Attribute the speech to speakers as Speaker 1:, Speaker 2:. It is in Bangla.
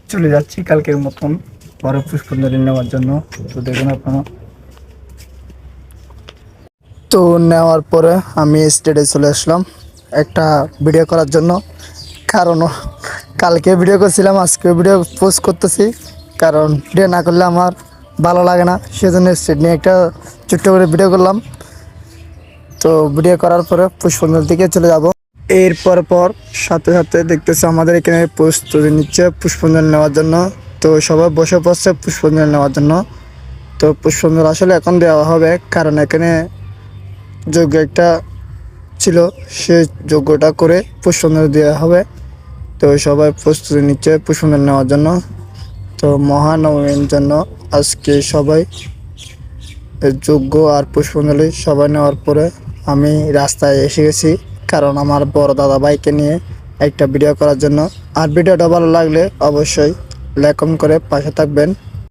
Speaker 1: চলে যাচ্ছি কালকের মতন বড় পুষ্পাঞ্জলি নেওয়ার জন্য। তো দেখুন আপনারা। তো নেওয়ার পরে আমি স্টেডে চলে আসলাম একটা ভিডিও করার জন্য। কারণ কালকে ভিডিও করছিলাম, আজকে ভিডিও পোস্ট করতেছি, কারণ ভিডিও না করলে আমার ভালো লাগে না, সেজন্য স্টেড নিয়ে একটা ছোট্ট করে ভিডিও করলাম। তো ভিডিও করার পরে পুষ্পাঞ্জলি দিকে চলে যাব। এরপর সাথে সাথে দেখতেছে আমাদের এখানে প্রস্তুতি নিচ্ছে পুষ্পাঞ্জলি নেওয়ার জন্য। তো সবাই বসে পড়ছে পুষ্পাঞ্জলি নেওয়ার জন্য। তো পুষ্পাঞ্জলি আসলে এখন দেওয়া হবে, কারণ এখানে যজ্ঞ একটা ছিল, সে যজ্ঞটা করে পুষ্পাঞ্জলি দেওয়া হবে। তো সবাই প্রস্তুতি নিচ্ছে পুষ্পাঞ্জলি নেওয়ার জন্য। তো মহানবমীর জন্য আজকে সবাই যজ্ঞ আর পুষ্পাঞ্জলি সবাই নেওয়ার পরে আমি রাস্তায় এসে গেছি, কারণ আমার বড় দাদা ভাইকে নিয়ে একটা ভিডিও করার জন্য। আর ভিডিওটা ভালো লাগলে অবশ্যই লাইক কমেন্ট করে পাশে থাকবেন।